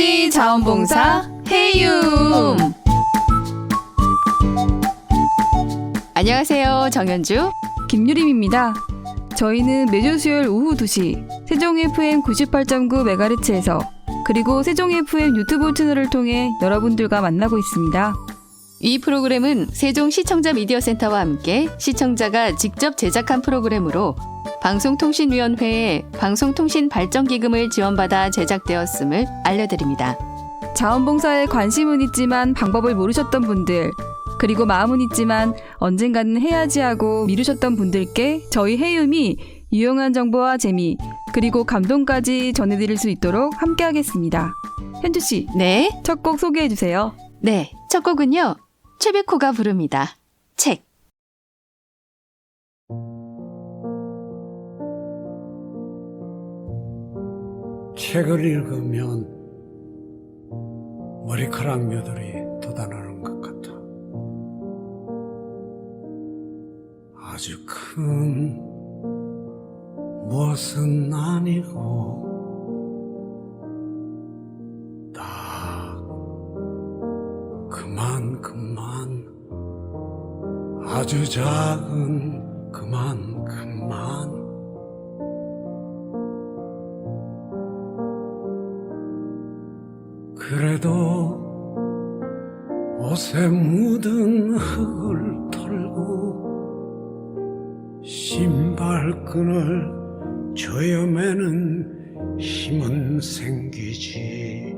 우리 자원봉사 헤이움. 안녕하세요. 정현주, 김유림입니다. 저희는 매주 수요일 오후 2시 세종 FM 98.9MHz에서 그리고 세종 FM 유튜브 채널을 통해 여러분들과 만나고 있습니다. 이 프로그램은 세종 시청자 미디어센터와 함께 시청자가 직접 제작한 프로그램으로 방송통신위원회의 방송통신발전기금을 지원받아 제작되었음을 알려드립니다. 자원봉사에 관심은 있지만 방법을 모르셨던 분들, 그리고 마음은 있지만 언젠가는 해야지 하고 미루셨던 분들께 저희 해움이 유용한 정보와 재미, 그리고 감동까지 전해드릴 수 있도록 함께하겠습니다. 현주 씨, 네, 첫 곡 소개해주세요. 네, 첫 곡은요. 최백호가 부릅니다. 책. 책을 읽으면 머리카락 몇월이 돋아나는 것 같아. 아주 큰 무엇은 아니고 딱 그만큼만 아주 작은 그만큼만 그래도 옷에 묻은 흙을 털고 신발끈을 조여매는 힘은 생기지.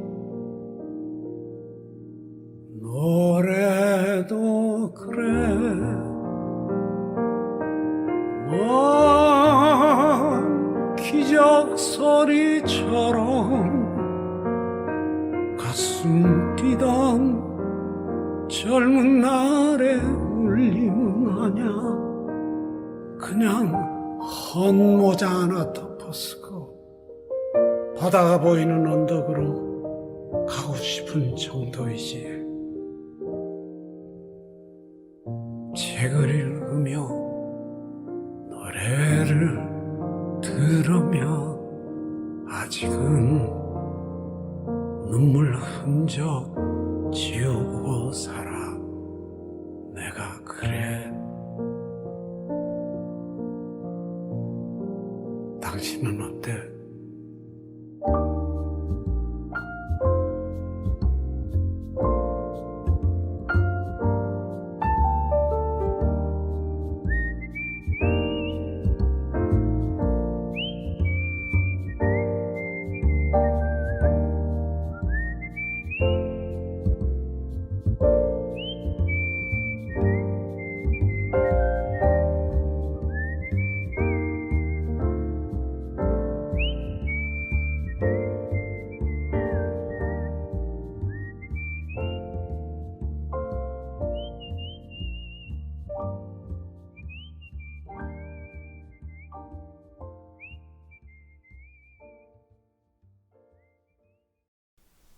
노래도 그래 먼 기적 소리처럼 가슴 뛰던 젊은 날의 울림은 아냐. 그냥 헌 모자 하나 덮어쓰고 바다가 보이는 언덕으로 가고 싶은 정도이지. 책을 읽으며 노래를 들으며 아직은 눈물 흔적 지우고 살아. 내가 그래. 당신은 어때?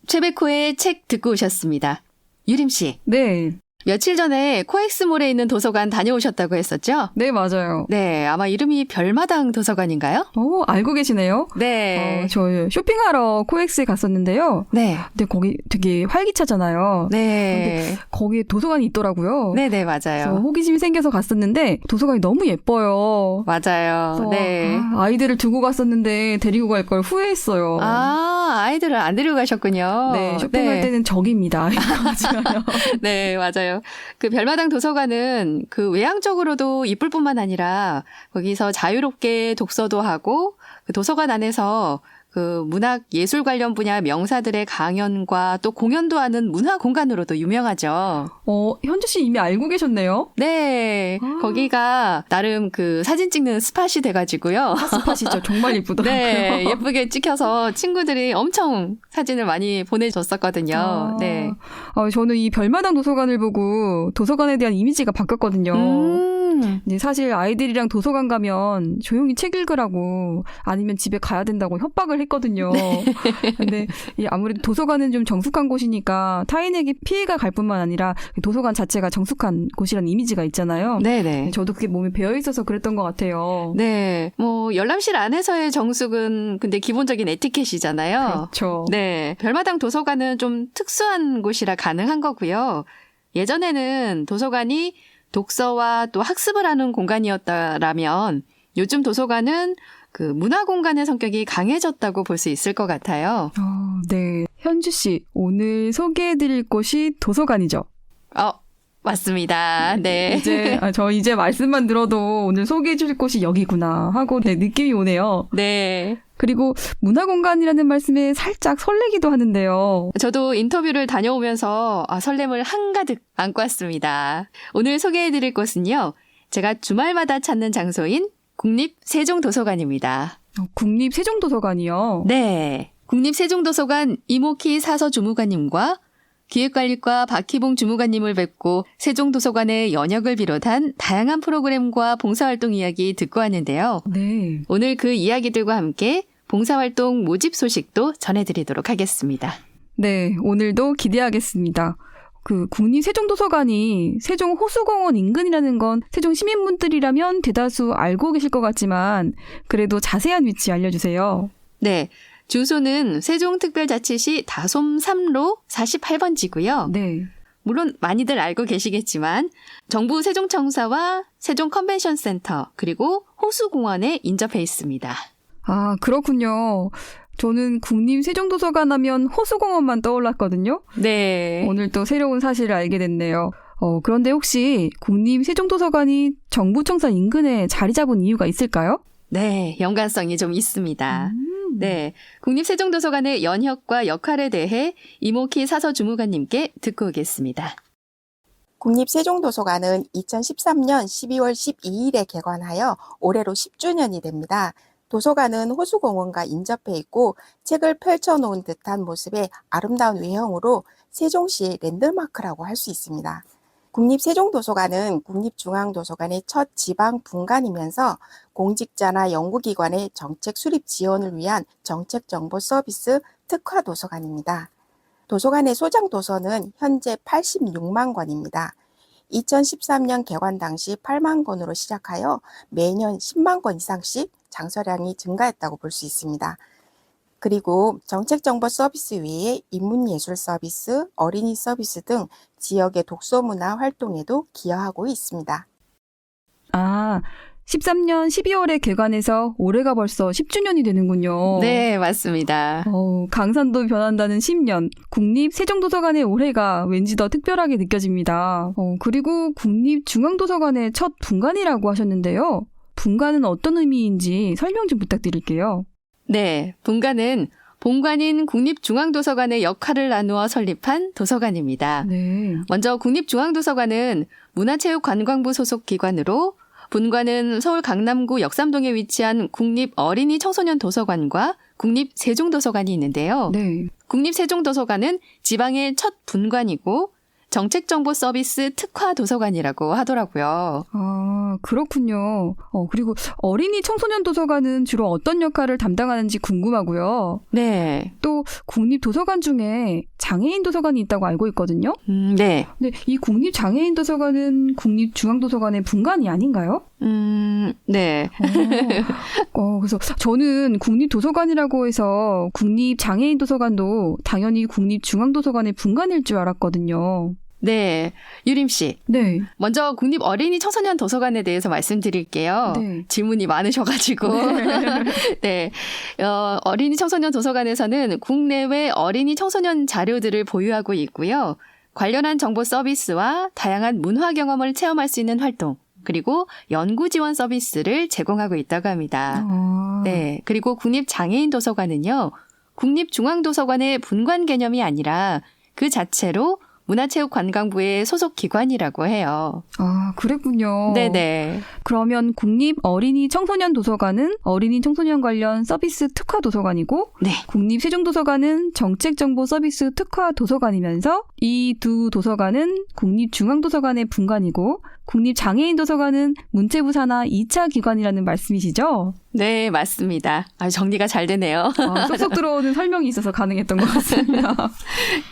최백호의 책 듣고 오셨습니다. 유림 씨, 네, 며칠 전에 코엑스몰에 있는 도서관 다녀오셨다고 했었죠? 네 맞아요. 네, 아마 이름이 별마당 도서관인가요? 오, 알고 계시네요. 네. 저 쇼핑하러 코엑스에 갔었는데요. 네. 근데 거기 되게 활기차잖아요. 네. 거기에 도서관이 있더라고요. 네네, 그래서 맞아요. 호기심이 생겨서 갔었는데 도서관이 너무 예뻐요. 맞아요. 그래서 네. 아이들을 두고 갔었는데 데리고 갈 걸 후회했어요. 아이들을 안 데리고 가셨군요. 네, 쇼핑할 때는 적입니다. 네, 맞아요. 그 별마당 도서관은 그 외향적으로도 이쁠 뿐만 아니라 거기서 자유롭게 독서도 하고 그 도서관 안에서 그 문학 예술 관련 분야 명사들의 강연과 또 공연도 하는 문화 공간으로도 유명하죠. 현주 씨 이미 알고 계셨네요. 네. 거기가 나름 그 사진 찍는 스팟이 돼가지고요. 스팟이죠. 정말 예쁘더라고요. 네. 예쁘게 찍혀서 친구들이 엄청 사진을 많이 보내줬었거든요. 네. 저는 이 별마당 도서관을 보고 도서관에 대한 이미지가 바뀌었거든요. 근데 사실 아이들이랑 도서관 가면 조용히 책 읽으라고 아니면 집에 가야 된다고 협박을 했거든요. 근데 이 아무래도 도서관은 좀 정숙한 곳이니까 타인에게 피해가 갈 뿐만 아니라 도서관 자체가 정숙한 곳이라는 이미지가 있잖아요. 네네. 저도 그게 몸에 배어 있어서 그랬던 것 같아요. 네. 뭐, 열람실 안에서의 정숙은 근데 기본적인 에티켓이잖아요. 그렇죠. 네. 별마당 도서관은 좀 특수한 곳이라 가능한 거고요. 예전에는 도서관이 독서와 또 학습을 하는 공간이었다라면 요즘 도서관은 그 문화 공간의 성격이 강해졌다고 볼 수 있을 것 같아요. 네. 현주 씨, 오늘 소개해드릴 곳이 도서관이죠? 맞습니다. 네. 저 이제 말씀만 들어도 오늘 소개해줄 곳이 여기구나 하고 느낌이 오네요. 네. 그리고 문화공간이라는 말씀에 살짝 설레기도 하는데요. 저도 인터뷰를 다녀오면서 설렘을 한가득 안고 왔습니다. 오늘 소개해드릴 곳은요. 제가 주말마다 찾는 장소인 국립세종도서관입니다. 국립세종도서관이요? 네. 국립세종도서관 이모키 사서주무관님과 기획관리과 박희봉 주무관님을 뵙고 세종도서관의 연역을 비롯한 다양한 프로그램과 봉사활동 이야기 듣고 왔는데요. 네. 오늘 그 이야기들과 함께 봉사활동 모집 소식도 전해드리도록 하겠습니다. 네, 오늘도 기대하겠습니다. 그 국립세종도서관이 세종 호수공원 인근이라는 건 세종 시민분들이라면 대다수 알고 계실 것 같지만 그래도 자세한 위치 알려주세요. 네. 주소는 세종특별자치시 다솜 3로 48번지고요. 네. 물론 많이들 알고 계시겠지만 정부 세종청사와 세종컨벤션센터 그리고 호수공원에 인접해 있습니다. 아, 그렇군요. 저는 국립세종도서관 하면 호수공원만 떠올랐거든요. 네. 오늘 또 새로운 사실을 알게 됐네요. 그런데 혹시 국립세종도서관이 정부청사 인근에 자리 잡은 이유가 있을까요? 네, 연관성이 좀 있습니다. 네, 국립세종도서관의 연혁과 역할에 대해 이모키 사서주무관님께 듣고 오겠습니다. 국립세종도서관은 2013년 12월 12일에 개관하여 올해로 10주년이 됩니다. 도서관은 호수공원과 인접해 있고 책을 펼쳐놓은 듯한 모습의 아름다운 외형으로 세종시의 랜드마크라고 할 수 있습니다. 국립세종도서관은 국립중앙도서관의 첫 지방 분관이면서 공직자나 연구기관의 정책 수립 지원을 위한 정책정보 서비스 특화도서관입니다. 도서관의 소장 도서는 현재 86만 권입니다. 2013년 개관 당시 8만 권으로 시작하여 매년 10만 권 이상씩 장서량이 증가했다고 볼 수 있습니다. 그리고 정책정보 서비스 외에 인문예술 서비스, 어린이 서비스 등 지역의 독서문화 활동에도 기여하고 있습니다. 아, 13년 12월에 개관해서 올해가 벌써 10주년이 되는군요. 네, 맞습니다. 강산도 변한다는 10년, 국립세종도서관의 올해가 왠지 더 특별하게 느껴집니다. 그리고 국립중앙도서관의 첫 분관이라고 하셨는데요. 분관은 어떤 의미인지 설명 좀 부탁드릴게요. 네, 분관은 본관인 국립중앙도서관의 역할을 나누어 설립한 도서관입니다. 네. 먼저 국립중앙도서관은 문화체육관광부 소속 기관으로 분관은 서울 강남구 역삼동에 위치한 국립어린이청소년도서관과 국립세종도서관이 있는데요. 네. 국립세종도서관은 지방의 첫 분관이고 정책정보 서비스 특화 도서관이라고 하더라고요. 아, 그렇군요. 그리고 어린이 청소년 도서관은 주로 어떤 역할을 담당하는지 궁금하고요. 네. 또 국립도서관 중에 장애인 도서관이 있다고 알고 있거든요. 네. 근데 이 국립장애인 도서관은 국립중앙도서관의 분관이 아닌가요? 네. 그래서 저는 국립도서관이라고 해서 국립장애인 도서관도 당연히 국립중앙도서관의 분관일 줄 알았거든요. 네. 유림 씨. 네. 먼저 국립어린이 청소년 도서관에 대해서 말씀드릴게요. 네. 질문이 많으셔가지고. 네. 어린이 청소년 도서관에서는 국내외 어린이 청소년 자료들을 보유하고 있고요. 관련한 정보 서비스와 다양한 문화 경험을 체험할 수 있는 활동, 그리고 연구 지원 서비스를 제공하고 있다고 합니다. 네. 그리고 국립장애인 도서관은요. 국립중앙도서관의 분관 개념이 아니라 그 자체로 문화체육관광부의 소속 기관이라고 해요. 아, 그랬군요. 네네. 그러면 국립 어린이 청소년 도서관은 어린이 청소년 관련 서비스 특화 도서관이고 네. 국립 세종도서관은 정책정보 서비스 특화 도서관이면서 이 두 도서관은 국립중앙도서관의 분관이고 국립장애인도서관은 문체부 산하 2차 기관이라는 말씀이시죠? 네, 맞습니다. 정리가 잘 되네요. 쏙쏙 들어오는 설명이 있어서 가능했던 것 같습니다.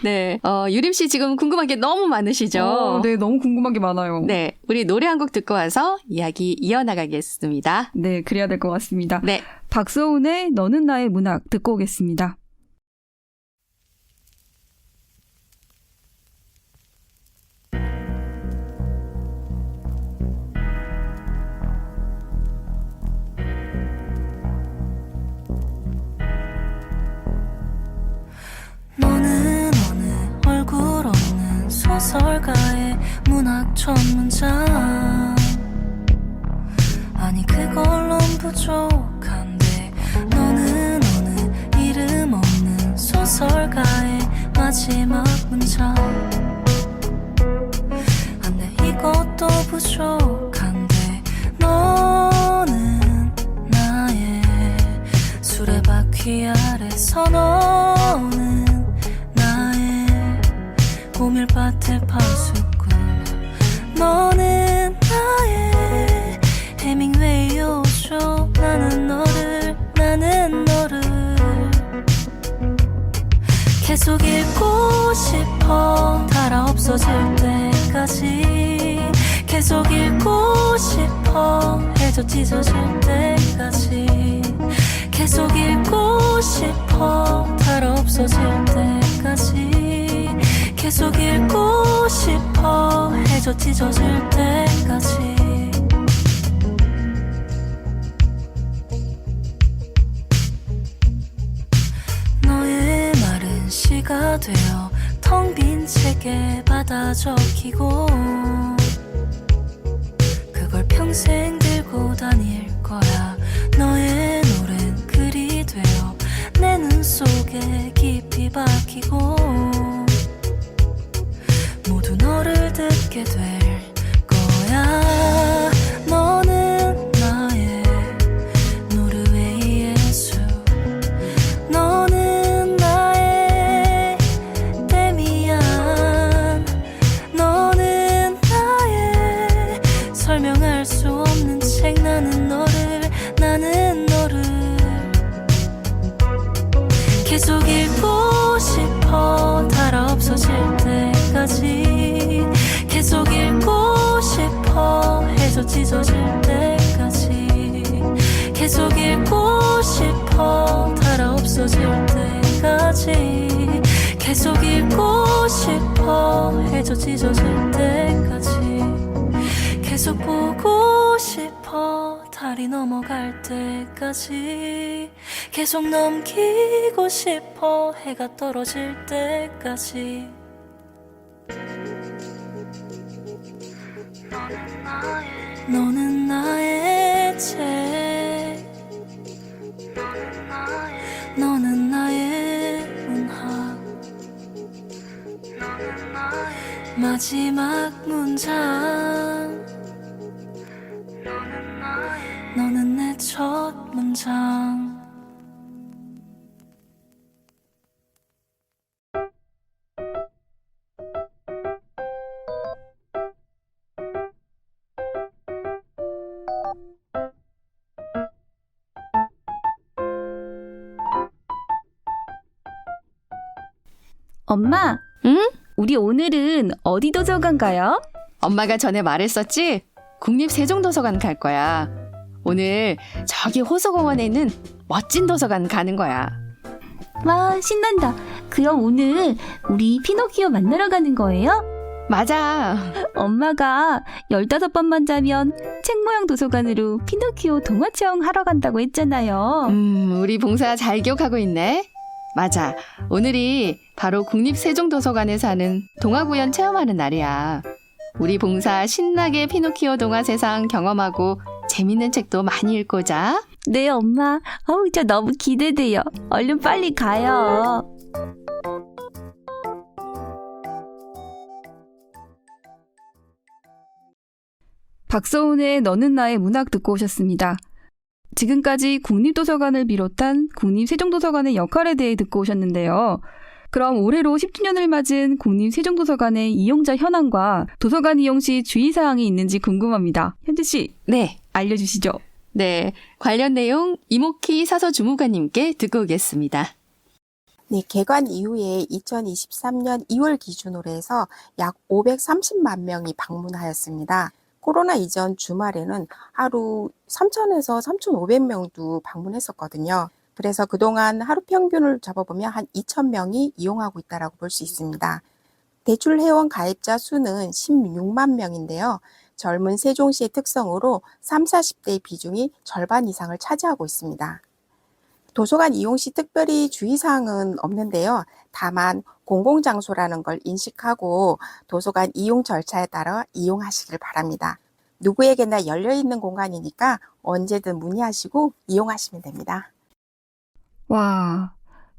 네. 유림 씨 지금 궁금한 게 너무 많으시죠? 네, 너무 궁금한 게 많아요. 네. 우리 노래 한 곡 듣고 와서 이야기 이어나가겠습니다. 네, 그래야 될 것 같습니다. 네. 박소은의 너는 나의 문학 듣고 오겠습니다. 너는 어느 얼굴 없는 소설가의 문학 전문장 아니 그걸론 부족한데 너는 어느 이름 없는 소설가의 마지막 문장 안돼 이것도 부족한데 너는 나의 수레바퀴 아래서 너는 고밀밭의 파수꾼 너는 나의 해밍웨이요죠 나는 너를 계속 읽고 싶어 달아 없어질 때까지 계속 읽고 싶어 해져 찢어질 때까지 계속 읽고 싶어 달아 없어질 때까지 계속 읽고 싶어 해줘 찢어질 때까지 너의 말은 시가 되어 텅 빈 책에 받아 적히고 그걸 평생 들고 다닐 거야 너의 노래는 글이 되어 내 눈 속에 깊이 박히고 모두 너를 듣게 될 거야 너는 나의 노르웨이 예수 너는 나의 데미안 너는 나의 설명할 수 없는 책 나는 너를 계속 읽고 싶어 달아 없어질 때까지 계속 읽고 싶어 해줘 찢어질 때까지 계속 읽고 싶어 달아 없어질 때까지 계속 읽고 싶어 해줘 찢어질 때까지 계속 보고 싶어 달이 넘어갈 때까지 계속 넘기고 싶어 해가 떨어질 때까지 너는 나의 책 너는 나의 문학 마지막 문장 너는 내 첫 문장 엄마, 응? 우리 오늘은 어디 도서관 가요? 엄마가 전에 말했었지? 국립세종도서관 갈 거야. 오늘 저기 호수공원에 있는 멋진 도서관 가는 거야. 와, 신난다. 그럼 오늘 우리 피노키오 만나러 가는 거예요? 맞아. 엄마가 15번만 자면 책 모양 도서관으로 피노키오 동화 체험하러 간다고 했잖아요. 우리 봉사 잘 기억하고 있네. 맞아. 오늘이 바로 국립세종도서관에서 하는 동화구연 체험하는 날이야. 우리 봉사 신나게 피노키오 동화 세상 경험하고 재밌는 책도 많이 읽고 자. 네, 엄마. 저 너무 기대돼요. 얼른 빨리 가요. 박서운의 너는 나의 문학 듣고 오셨습니다. 지금까지 국립도서관을 비롯한 국립세종도서관의 역할에 대해 듣고 오셨는데요. 그럼 올해로 10주년을 맞은 국립세종도서관의 이용자 현황과 도서관 이용 시 주의사항이 있는지 궁금합니다. 현주 씨, 네. 알려주시죠. 네. 관련 내용 이모키 사서주무관님께 듣고 오겠습니다. 네, 개관 이후에 2023년 2월 기준으로 해서 약 530만 명이 방문하였습니다. 코로나 이전 주말에는 하루 3,000에서 3,500명도 방문했었거든요. 그래서 그동안 하루 평균을 잡아보면 한 2,000명이 이용하고 있다고 볼 수 있습니다. 대출 회원 가입자 수는 16만 명인데요. 젊은 세종시의 특성으로 30, 40대의 비중이 절반 이상을 차지하고 있습니다. 도서관 이용 시 특별히 주의사항은 없는데요. 다만 공공장소라는 걸 인식하고 도서관 이용 절차에 따라 이용하시길 바랍니다. 누구에게나 열려있는 공간이니까 언제든 문의하시고 이용하시면 됩니다. 와,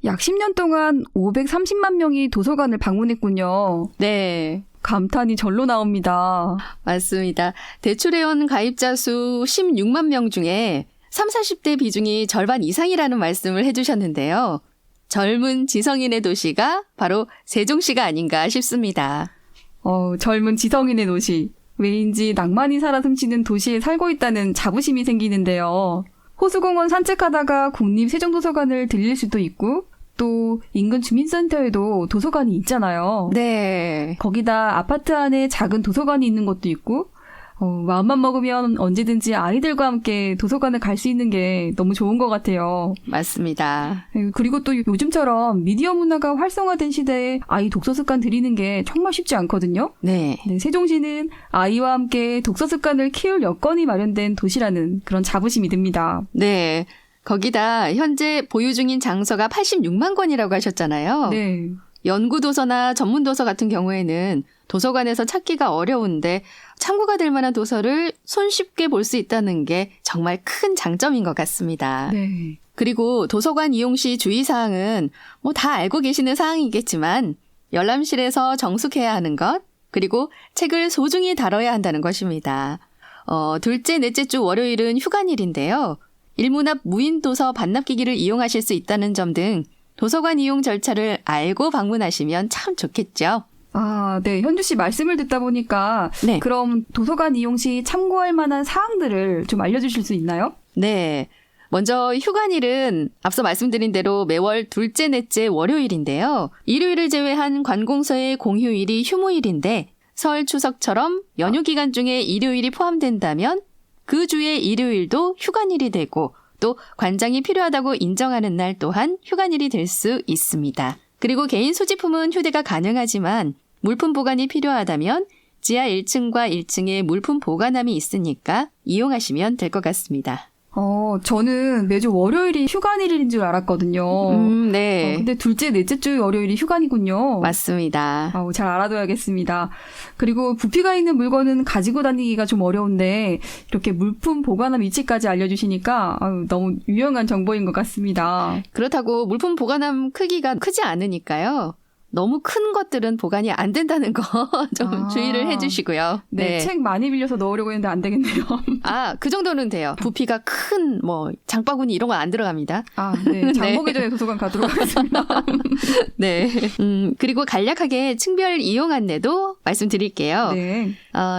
약 10년 동안 530만 명이 도서관을 방문했군요. 네. 감탄이 절로 나옵니다. 맞습니다. 대출회원 가입자 수 16만 명 중에 30, 40대 비중이 절반 이상이라는 말씀을 해주셨는데요. 젊은 지성인의 도시가 바로 세종시가 아닌가 싶습니다. 젊은 지성인의 도시. 왜인지 낭만이 살아 숨쉬는 도시에 살고 있다는 자부심이 생기는데요. 호수공원 산책하다가 국립세종도서관을 들릴 수도 있고 또 인근 주민센터에도 도서관이 있잖아요. 네. 거기다 아파트 안에 작은 도서관이 있는 것도 있고 마음만 먹으면 언제든지 아이들과 함께 도서관을 갈 수 있는 게 너무 좋은 것 같아요. 맞습니다. 그리고 또 요즘처럼 미디어 문화가 활성화된 시대에 아이 독서 습관 들이는 게 정말 쉽지 않거든요. 네. 네, 세종시는 아이와 함께 독서 습관을 키울 여건이 마련된 도시라는 그런 자부심이 듭니다. 네. 거기다 현재 보유 중인 장서가 86만 권이라고 하셨잖아요. 네. 연구도서나 전문도서 같은 경우에는 도서관에서 찾기가 어려운데 참고가 될 만한 도서를 손쉽게 볼 수 있다는 게 정말 큰 장점인 것 같습니다. 네. 그리고 도서관 이용 시 주의사항은 다 알고 계시는 사항이겠지만 열람실에서 정숙해야 하는 것, 그리고 책을 소중히 다뤄야 한다는 것입니다. 둘째, 넷째 주 월요일은 휴관일인데요. 일문 앞 무인도서 반납기기를 이용하실 수 있다는 점 등 도서관 이용 절차를 알고 방문하시면 참 좋겠죠. 아, 네. 현주 씨 말씀을 듣다 보니까 네. 그럼 도서관 이용 시 참고할 만한 사항들을 좀 알려주실 수 있나요? 네. 먼저 휴관일은 앞서 말씀드린 대로 매월 둘째, 넷째 월요일인데요. 일요일을 제외한 관공서의 공휴일이 휴무일인데 설 추석처럼 연휴 기간 중에 일요일이 포함된다면 그 주의 일요일도 휴관일이 되고 또 관장이 필요하다고 인정하는 날 또한 휴관일이 될 수 있습니다. 그리고 개인 소지품은 휴대가 가능하지만 물품 보관이 필요하다면 지하 1층과 1층에 물품 보관함이 있으니까 이용하시면 될 것 같습니다. 저는 매주 월요일이 휴관일인 줄 알았거든요. 네. 근데 둘째, 넷째 주 월요일이 휴관이군요. 맞습니다. 잘 알아둬야겠습니다. 그리고 부피가 있는 물건은 가지고 다니기가 좀 어려운데 이렇게 물품 보관함 위치까지 알려주시니까 너무 유용한 정보인 것 같습니다. 그렇다고 물품 보관함 크기가 크지 않으니까요. 너무 큰 것들은 보관이 안 된다는 거 좀 주의를 해주시고요. 네, 책 많이 빌려서 넣으려고 했는데 안 되겠네요. 그 정도는 돼요. 부피가 큰 장바구니 이런 거 안 들어갑니다. 네. 장 보기 전에 도서관 가도록 하겠습니다. 네. 그리고 간략하게 층별 이용 안내도 말씀드릴게요. 네.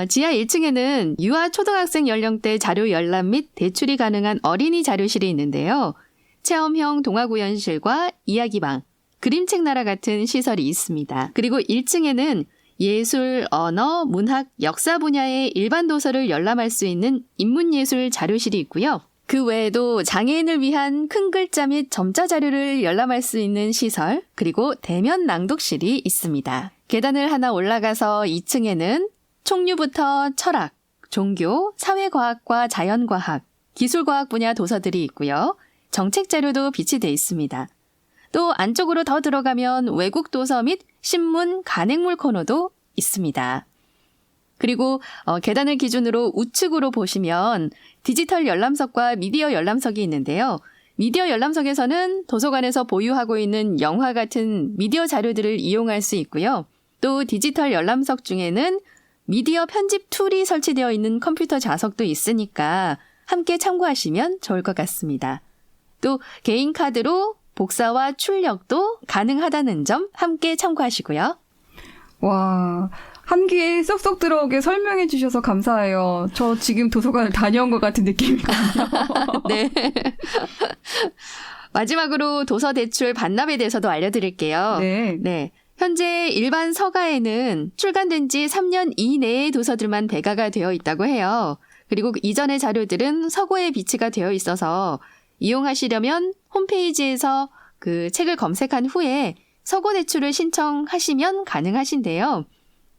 지하 1층에는 유아 초등학생 연령대 자료 열람 및 대출이 가능한 어린이 자료실이 있는데요. 체험형 동화구연실과 이야기방, 그림책 나라 같은 시설이 있습니다. 그리고 1층에는 예술, 언어, 문학, 역사 분야의 일반 도서를 열람할 수 있는 인문예술 자료실이 있고요. 그 외에도 장애인을 위한 큰 글자 및 점자 자료를 열람할 수 있는 시설, 그리고 대면 낭독실이 있습니다. 계단을 하나 올라가서 2층에는 총류부터 철학, 종교, 사회과학과 자연과학, 기술과학 분야 도서들이 있고요. 정책 자료도 비치돼 있습니다. 또 안쪽으로 더 들어가면 외국 도서 및 신문, 간행물 코너도 있습니다. 그리고 계단을 기준으로 우측으로 보시면 디지털 열람석과 미디어 열람석이 있는데요. 미디어 열람석에서는 도서관에서 보유하고 있는 영화 같은 미디어 자료들을 이용할 수 있고요. 또 디지털 열람석 중에는 미디어 편집 툴이 설치되어 있는 컴퓨터 좌석도 있으니까 함께 참고하시면 좋을 것 같습니다. 또 개인 카드로 복사와 출력도 가능하다는 점 함께 참고하시고요. 와, 한 귀에 쏙쏙 들어오게 설명해 주셔서 감사해요. 저 지금 도서관을 다녀온 것 같은 느낌이거든요. 네. 마지막으로 도서 대출 반납에 대해서도 알려드릴게요. 네. 네. 현재 일반 서가에는 출간된 지 3년 이내의 도서들만 배가가 되어 있다고 해요. 그리고 이전의 자료들은 서고에 비치가 되어 있어서 이용하시려면 홈페이지에서 그 책을 검색한 후에 서고 대출을 신청하시면 가능하신데요.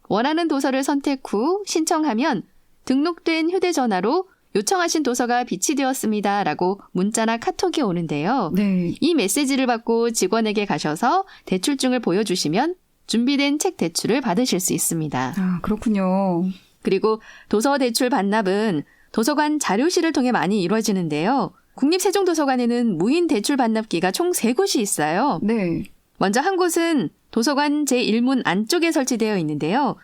원하는 도서를 선택 후 신청하면 등록된 휴대전화로 요청하신 도서가 비치되었습니다 라고 문자나 카톡이 오는데요. 네. 이 메시지를 받고 직원에게 가셔서 대출증을 보여주시면 준비된 책 대출을 받으실 수 있습니다. 아, 그렇군요. 그리고 도서 대출 반납은 도서관 자료실을 통해 많이 이루어지는데요. 국립세종도서관에는 무인 대출 반납기가 총 3곳이 있어요. 네. 먼저 한 곳은 도서관 제1문 안쪽에 설치되어 있는데요.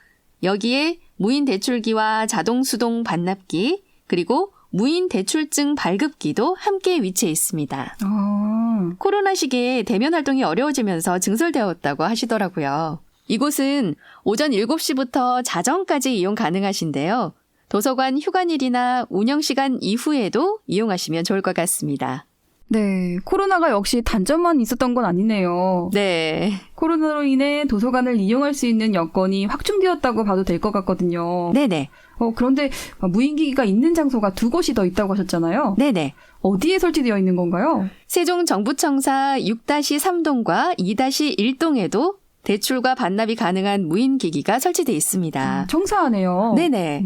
여기에 무인 대출기와 자동 수동 반납기, 그리고 무인 대출증 발급기도 함께 위치해 있습니다. 아, 코로나 시기에 대면 활동이 어려워지면서 증설되었다고 하시더라고요. 이곳은 오전 7시부터 자정까지 이용 가능하신데요. 도서관 휴관일이나 운영시간 이후에도 이용하시면 좋을 것 같습니다. 네. 코로나가 역시 단점만 있었던 건 아니네요. 네. 코로나로 인해 도서관을 이용할 수 있는 여건이 확충되었다고 봐도 될 것 같거든요. 네네. 그런데 무인기기가 있는 장소가 2곳이 더 있다고 하셨잖아요. 네네. 어디에 설치되어 있는 건가요? 세종정부청사 6-3동과 2-1동에도 대출과 반납이 가능한 무인기기가 설치되어 있습니다. 청사하네요. 네네.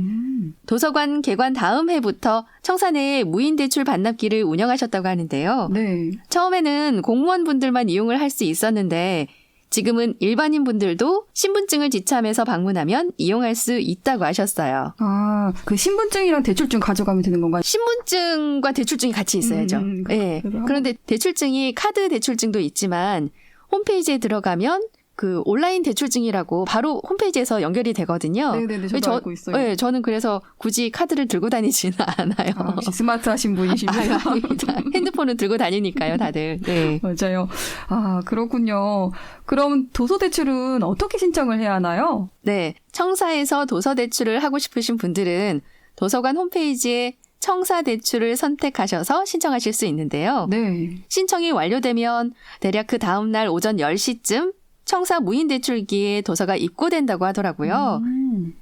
도서관 개관 다음 해부터 청사 내에 무인 대출 반납기를 운영하셨다고 하는데요. 네. 처음에는 공무원분들만 이용을 할 수 있었는데 지금은 일반인분들도 신분증을 지참해서 방문하면 이용할 수 있다고 하셨어요. 아, 그 신분증이랑 대출증 가져가면 되는 건가요? 신분증과 대출증이 같이 있어야죠. 네. 그런데 대출증이 카드 대출증도 있지만 홈페이지에 들어가면 그 온라인 대출증이라고 바로 홈페이지에서 연결이 되거든요. 네네네, 저도 알고 있어요. 네, 저는 그래서 굳이 카드를 들고 다니지는 않아요. 아, 역시 스마트하신 분이십니다. 아닙니다. 핸드폰은 들고 다니니까요, 다들. 네. 맞아요. 아, 그렇군요. 그럼 도서 대출은 어떻게 신청을 해야 하나요? 네. 청사에서 도서 대출을 하고 싶으신 분들은 도서관 홈페이지에 청사 대출을 선택하셔서 신청하실 수 있는데요. 네. 신청이 완료되면 대략 그 다음 날 오전 10시쯤 청사 무인 대출기에 도서가 입고된다고 하더라고요.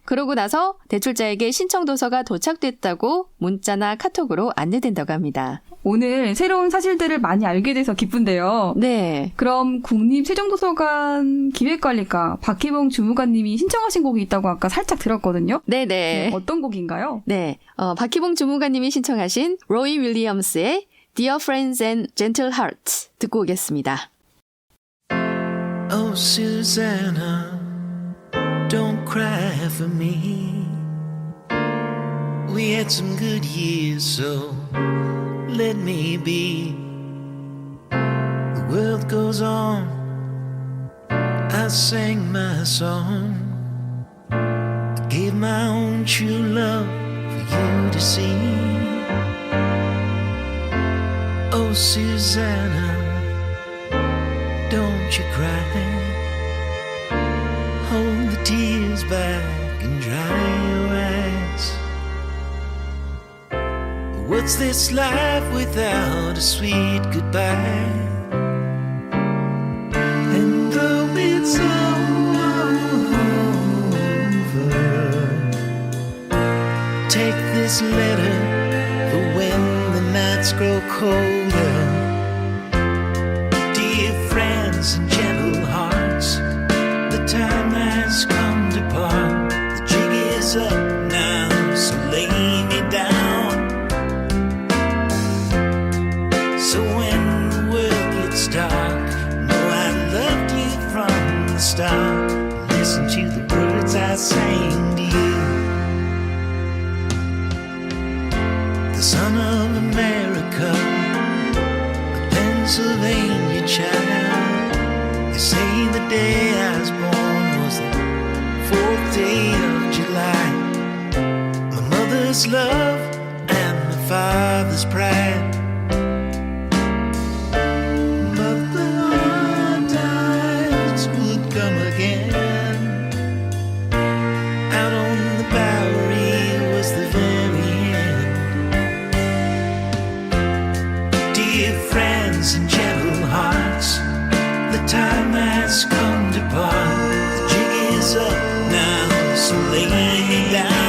그러고 나서 대출자에게 신청 도서가 도착됐다고 문자나 카톡으로 안내된다고 합니다. 오늘 새로운 사실들을 많이 알게 돼서 기쁜데요. 네. 그럼 국립세종도서관 기획관리과 박희봉 주무관님이 신청하신 곡이 있다고 아까 살짝 들었거든요. 네네. 어떤 곡인가요? 네. 박희봉 주무관님이 신청하신 로이 윌리엄스의 Dear Friends and Gentle Hearts 듣고 오겠습니다. Oh, Susanna, don't cry for me. We had some good years, so let me be. The world goes on, I sang my song. I gave my own true love for you to see. Oh, Susanna, don't you cry. Hold the tears back and dry your eyes. What's this life without a sweet goodbye? And though it's over, take this letter for when the nights grow colder. And gentle hearts, the time has come to part. The jig is up now, so lay me down. So when the world gets dark, know I loved you from the start. Listen to the words I sang to you. The son of America, a Pennsylvania child. They say the day I was born was the 4th day of July. mother's love and the father's pride. But the hard times would come again. Out on the Bowery was the very end. Dear friends and gentle hearts, the time has come to part. The jig is up now, so lay me down.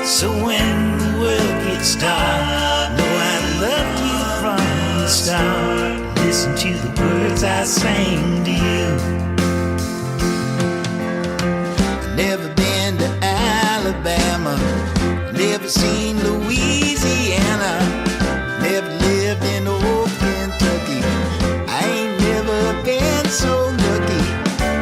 So when the world gets dark, know I loved you from the start. Listen to the words I sang to you. Never been to Alabama, never seen Louisiana, never lived in old Kentucky. I ain't never been so lucky.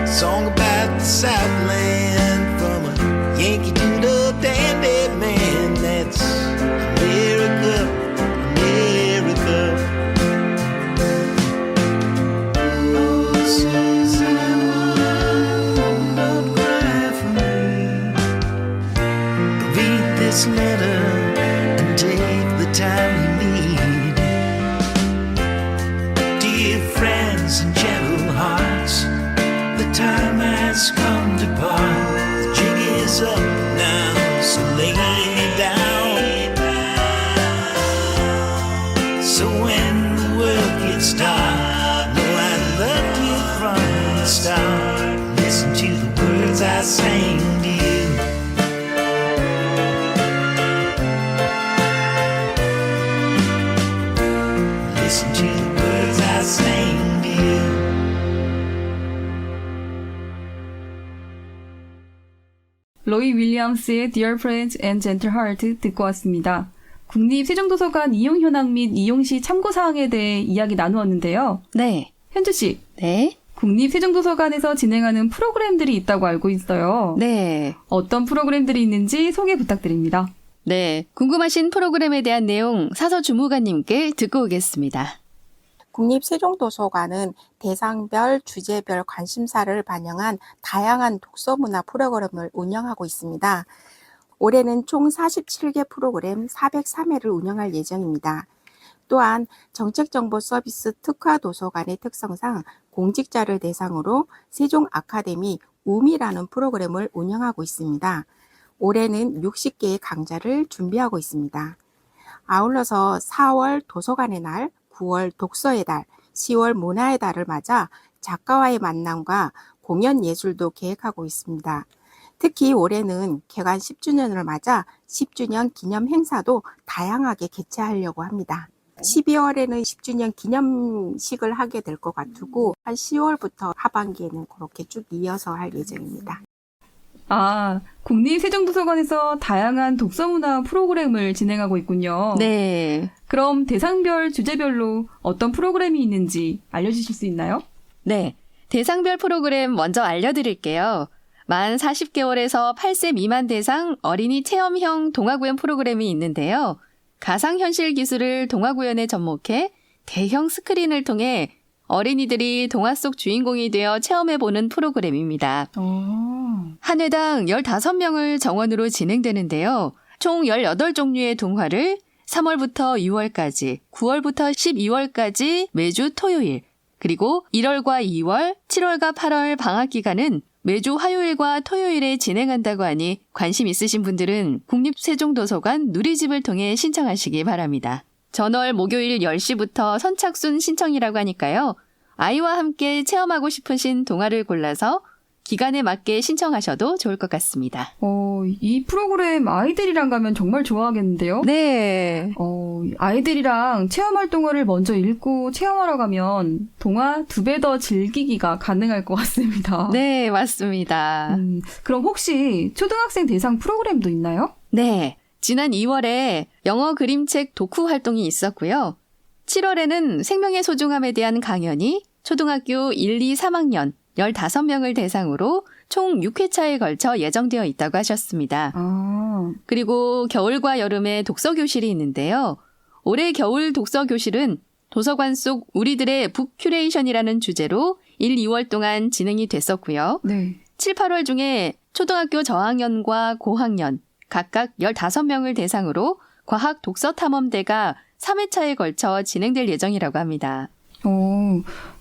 Song about the Southland from a Yankee to the dandy man. That's America, America. Oh, Susanna, don't cry for me. Read this letter and take the time you need. Dear friends and gentle hearts, the time has come to part. The jig is up now, so lay me down. So when the world gets dark, know I loved you from the start. Listen to the words I sang to you. Listen to the words I sang to you. 로이 윌리엄스의 Dear Friends and Gentle Heart 듣고 왔습니다. 국립세종도서관 이용 현황 및 이용 시 참고사항에 대해 이야기 나누었는데요. 네. 현주 씨, 네. 국립세종도서관에서 진행하는 프로그램들이 있다고 알고 있어요. 네. 어떤 프로그램들이 있는지 소개 부탁드립니다. 네. 궁금하신 프로그램에 대한 내용 사서 주무관님께 듣고 오겠습니다. 국립세종도서관은 대상별, 주제별 관심사를 반영한 다양한 독서문화 프로그램을 운영하고 있습니다. 올해는 총 47개 프로그램 403회를 운영할 예정입니다. 또한 정책정보 서비스 특화도서관의 특성상 공직자를 대상으로 세종 아카데미 우미라는 프로그램을 운영하고 있습니다. 올해는 60개의 강좌를 준비하고 있습니다. 아울러서 4월 도서관의 날, 9월 독서의 달, 10월 문화의 달을 맞아 작가와의 만남과 공연 예술도 계획하고 있습니다. 특히 올해는 개관 10주년을 맞아 10주년 기념 행사도 다양하게 개최하려고 합니다. 12월에는 10주년 기념식을 하게 될 것 같고 한 10월부터 하반기에는 그렇게 쭉 이어서 할 예정입니다. 아, 국립세종도서관에서 다양한 독서문화 프로그램을 진행하고 있군요. 네. 그럼 대상별, 주제별로 어떤 프로그램이 있는지 알려주실 수 있나요? 네. 대상별 프로그램 먼저 알려드릴게요. 만 40개월에서 8세 미만 대상 어린이 체험형 동화구연 프로그램이 있는데요. 가상현실 기술을 동화구연에 접목해 대형 스크린을 통해 어린이들이 동화 속 주인공이 되어 체험해보는 프로그램입니다. 한 회당 15명을 정원으로 진행되는데요. 총 18종류의 동화를 3월부터 6월까지, 9월부터 12월까지 매주 토요일, 그리고 1월과 2월, 7월과 8월 방학 기간은 매주 화요일과 토요일에 진행한다고 하니 관심 있으신 분들은 국립세종도서관 누리집을 통해 신청하시기 바랍니다. 전월 목요일 10시부터 선착순 신청이라고 하니까요. 아이와 함께 체험하고 싶으신 동화를 골라서 기간에 맞게 신청하셔도 좋을 것 같습니다. 이 프로그램 아이들이랑 가면 정말 좋아하겠는데요? 네. 아이들이랑 체험활동을 먼저 읽고 체험하러 가면 동화 2배 더 즐기기가 가능할 것 같습니다. 네, 맞습니다. 그럼 혹시 초등학생 대상 프로그램도 있나요? 네. 지난 2월에 영어 그림책 독후 활동이 있었고요. 7월에는 생명의 소중함에 대한 강연이 초등학교 1, 2, 3학년 15명을 대상으로 총 6회차에 걸쳐 예정되어 있다고 하셨습니다. 그리고 겨울과 여름에 독서교실이 있는데요. 올해 겨울 독서교실은 도서관 속 우리들의 북 큐레이션이라는 주제로 1, 2월 동안 진행이 됐었고요. 네. 7, 8월 중에 초등학교 저학년과 고학년 각각 15명을 대상으로 과학 독서 탐험대가 3회차에 걸쳐 진행될 예정이라고 합니다.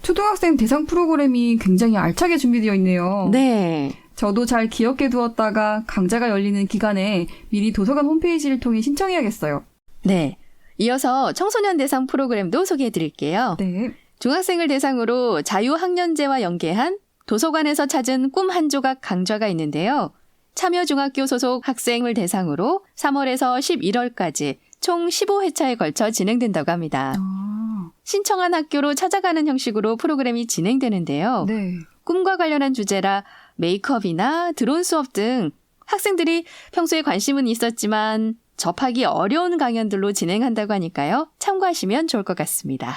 초등학생 대상 프로그램이 굉장히 알차게 준비되어 있네요. 네. 저도 잘 기억해 두었다가 강좌가 열리는 기간에 미리 도서관 홈페이지를 통해 신청해야겠어요. 네. 이어서 청소년 대상 프로그램도 소개해 드릴게요. 네. 중학생을 대상으로 자유학년제와 연계한 도서관에서 찾은 꿈 한 조각 강좌가 있는데요. 참여중학교 소속 학생을 대상으로 3월에서 11월까지 총 15회차에 걸쳐 진행된다고 합니다. 신청한 학교로 찾아가는 형식으로 프로그램이 진행되는데요. 네. 꿈과 관련한 주제라 메이크업이나 드론 수업 등 학생들이 평소에 관심은 있었지만 접하기 어려운 강연들로 진행한다고 하니까요. 참고하시면 좋을 것 같습니다.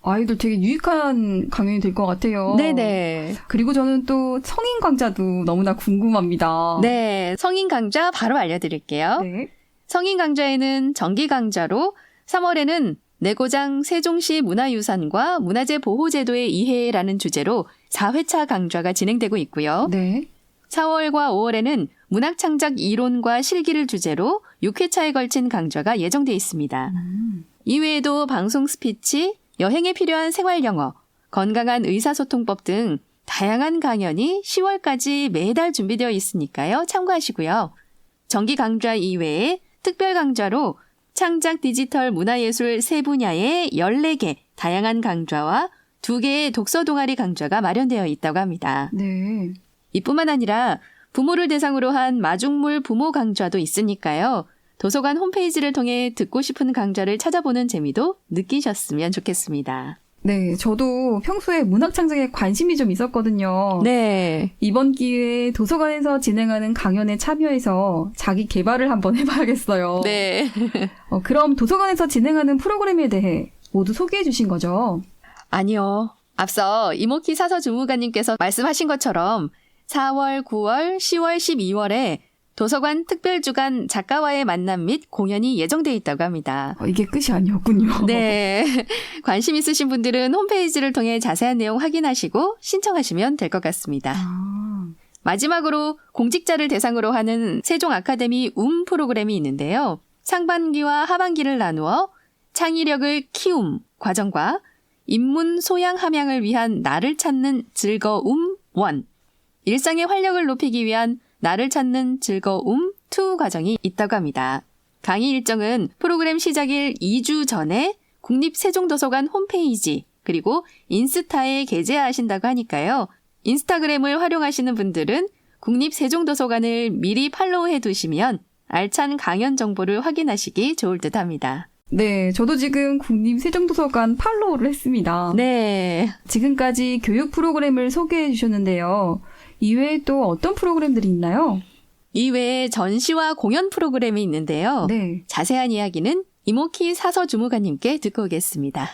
아이들 되게 유익한 강연이 될 것 같아요. 네네. 그리고 저는 또 성인 강좌도 너무나 궁금합니다. 네, 성인 강좌 바로 알려드릴게요. 네. 성인 강좌에는 정기 강좌로 3월에는 내고장 세종시 문화유산과 문화재 보호제도의 이해라는 주제로 4회차 강좌가 진행되고 있고요. 네. 4월과 5월에는 문학창작 이론과 실기를 주제로 6회차에 걸친 강좌가 예정돼 있습니다. 이외에도 방송 스피치, 여행에 필요한 생활영어, 건강한 의사소통법 등 다양한 강연이 10월까지 매달 준비되어 있으니까요. 참고하시고요. 정기 강좌 이외에 특별 강좌로 창작 디지털 문화예술 세 분야의 14개 다양한 강좌와 2개의 독서 동아리 강좌가 마련되어 있다고 합니다. 네. 이뿐만 아니라 부모를 대상으로 한 마중물 부모 강좌도 있으니까요. 도서관 홈페이지를 통해 듣고 싶은 강좌를 찾아보는 재미도 느끼셨으면 좋겠습니다. 네, 저도 평소에 문학 창작에 관심이 좀 있었거든요. 네. 이번 기회에 도서관에서 진행하는 강연에 참여해서 자기 개발을 한번 해봐야겠어요. 네. 그럼 도서관에서 진행하는 프로그램에 대해 모두 소개해 주신 거죠? 아니요. 앞서 이모키 사서 주무관님께서 말씀하신 것처럼 4월, 9월, 10월, 12월에 도서관 특별주간 작가와의 만남 및 공연이 예정돼 있다고 합니다. 이게 끝이 아니었군요. 네. 관심 있으신 분들은 홈페이지를 통해 자세한 내용 확인하시고 신청하시면 될 것 같습니다. 마지막으로 공직자를 대상으로 하는 세종 아카데미 프로그램이 있는데요. 상반기와 하반기를 나누어 창의력을 키움 과정과 인문 소양 함양을 위한 나를 찾는 즐거움 1, 일상의 활력을 높이기 위한 나를 찾는 즐거움 2 과정이 있다고 합니다. 강의 일정은 프로그램 시작일 2주 전에 국립세종도서관 홈페이지 그리고 인스타에 게재하신다고 하니까요. 인스타그램을 활용하시는 분들은 국립세종도서관을 미리 팔로우해 두시면 알찬 강연 정보를 확인하시기 좋을 듯 합니다. 네, 저도 지금 국립세종도서관 팔로우를 했습니다. 네. 지금까지 교육 프로그램을 소개해 주셨는데요. 이외에 또 어떤 프로그램들이 있나요? 이외에 전시와 공연 프로그램이 있는데요. 네. 자세한 이야기는 이모키 사서 주무관님께 듣고 오겠습니다.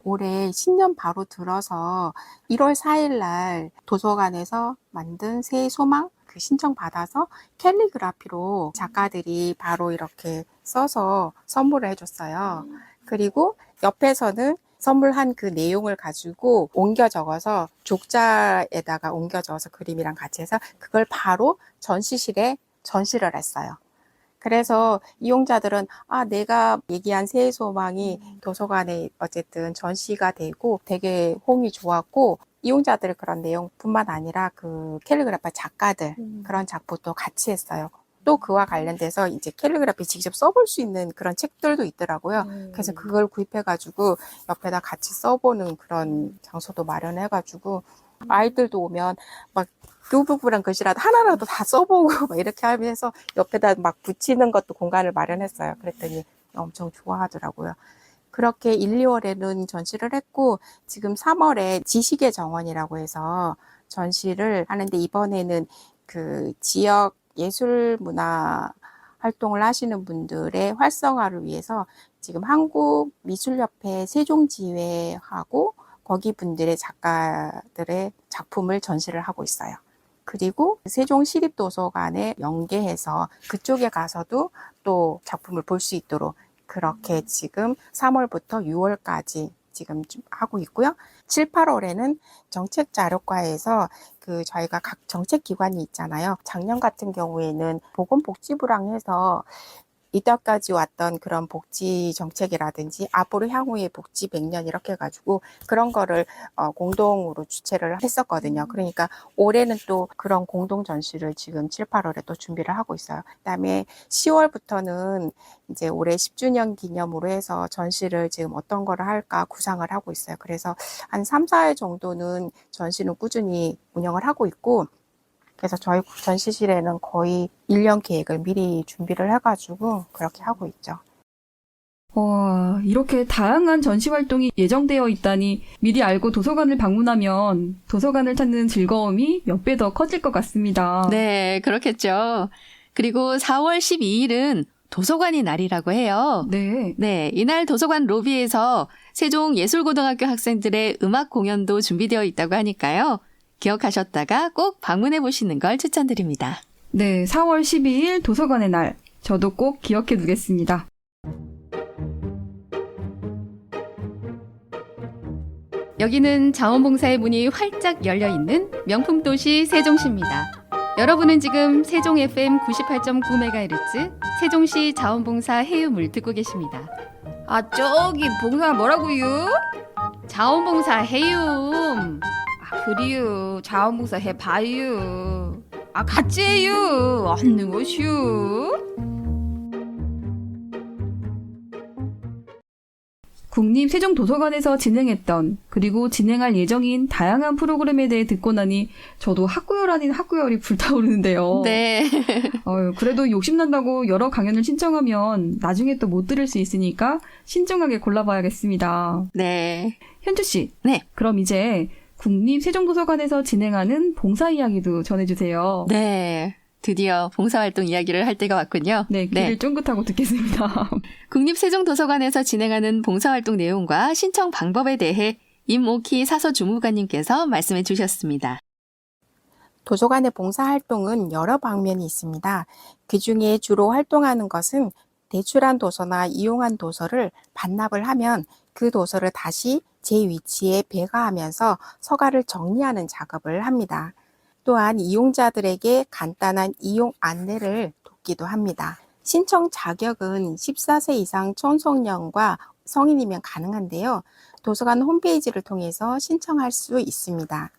올해 신년 바로 들어서 1월 4일 날 도서관에서 만든 새해 소망 그 신청 받아서 캘리그라피로 작가들이 바로 이렇게 써서 선물을 해줬어요. 그리고 옆에서는 선물한 그 내용을 가지고 옮겨 적어서 족자에다가 옮겨 적어서 그림이랑 같이 해서 그걸 바로 전시실에 전시를 했어요. 그래서 이용자들은 내가 얘기한 새해 소망이 도서관에 어쨌든 전시가 되고 되게 호응이 좋았고 이용자들의 그런 내용뿐만 아니라 그 캘리그라피 작가들 그런 작품도 같이 했어요. 또 그와 관련돼서 이제 캘리그라피 직접 써볼 수 있는 그런 책들도 있더라고요. 그래서 그걸 구입해가지고 옆에다 같이 써보는 그런 장소도 마련해가지고 아이들도 오면 막 그 부분한 글씨라도 하나라도 다 써보고 막 이렇게 하면서 옆에다 막 붙이는 것도 공간을 마련했어요. 그랬더니 엄청 좋아하더라고요. 그렇게 1, 2월에는 전시를 했고 지금 3월에 지식의 정원이라고 해서 전시를 하는데 이번에는 그 지역 예술 문화 활동을 하시는 분들의 활성화를 위해서 지금 한국미술협회 세종지회하고 거기 분들의 작가들의 작품을 전시를 하고 있어요. 그리고 세종시립도서관에 연계해서 그쪽에 가서도 또 작품을 볼 수 있도록 그렇게 지금 3월부터 6월까지 지금 좀 하고 있고요. 7, 8월에는 정책자료과에서 저희가 각 정책기관이 있잖아요. 작년 같은 경우에는 보건복지부랑 해서 이때까지 왔던 그런 복지 정책이라든지 앞으로 향후의 복지 100년 이렇게 해가지고 그런 거를 공동으로 주최를 했었거든요. 그러니까 올해는 또 그런 공동 전시를 지금 7, 8월에 또 준비를 하고 있어요. 그다음에 10월부터는 이제 올해 10주년 기념으로 해서 전시를 지금 어떤 거를 할까 구상을 하고 있어요. 그래서 한 3, 4회 정도는 전시는 꾸준히 운영을 하고 있고, 그래서 저희 전시실에는 거의 1년 계획을 미리 준비를 해가지고 그렇게 하고 있죠. 와, 이렇게 다양한 전시 활동이 예정되어 있다니 미리 알고 도서관을 방문하면 도서관을 찾는 즐거움이 몇 배 더 커질 것 같습니다. 네, 그렇겠죠. 그리고 4월 12일은 도서관의 날이라고 해요. 네. 네, 이날 도서관 로비에서 세종예술고등학교 학생들의 음악 공연도 준비되어 있다고 하니까요. 기억하셨다가 꼭 방문해 보시는 걸 추천드립니다. 네, 4월 12일 도서관의 날. 저도 꼭 기억해 두겠습니다. 여기는 자원봉사의 문이 활짝 열려있는 명품도시 세종시입니다. 여러분은 지금 세종 FM 98.9MHz 세종시 자원봉사 해유물 듣고 계십니다. 아, 저기 봉사 뭐라고요? 자원봉사 해움. 그리요. 자원봉사 해봐요. 아, 같이 해요. 없는 것이요. 국립세종도서관에서 진행했던 그리고 진행할 예정인 다양한 프로그램에 대해 듣고 나니 저도 학구열 아닌 학구열이 불타오르는데요. 네. 그래도 욕심난다고 여러 강연을 신청하면 나중에 또 못 들을 수 있으니까 신중하게 골라봐야겠습니다. 네. 현주 씨. 네. 그럼 이제 국립세종도서관에서 진행하는 봉사 이야기도 전해주세요. 네. 드디어 봉사활동 이야기를 할 때가 왔군요. 네, 귀를 쫑긋하고 듣겠습니다. 국립세종도서관에서 진행하는 봉사활동 내용과 신청 방법에 대해 임옥희 사서주무관님께서 말씀해 주셨습니다. 도서관의 봉사활동은 여러 방면이 있습니다. 그중에 주로 활동하는 것은 대출한 도서나 이용한 도서를 반납을 하면 그 도서를 다시 제 위치에 배가하면서 서가를 정리하는 작업을 합니다. 또한 이용자들에게 간단한 이용 안내를 돕기도 합니다. 신청 자격은 14세 이상 청소년과 성인이면 가능한데요. 도서관 홈페이지를 통해서 신청할 수 있습니다.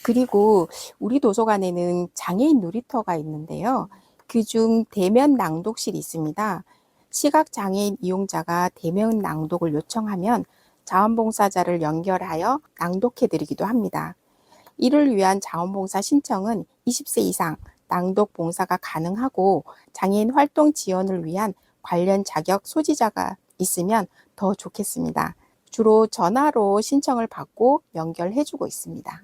그리고 우리 도서관에는 장애인 놀이터가 있는데요. 그중 대면 낭독실이 있습니다. 시각장애인 이용자가 대면 낭독을 요청하면 자원봉사자를 연결하여 낭독해드리기도 합니다. 이를 위한 자원봉사 신청은 20세 이상 낭독 봉사가 가능하고 장애인 활동 지원을 위한 관련 자격 소지자가 있으면 더 좋겠습니다. 주로 전화로 신청을 받고 연결해주고 있습니다.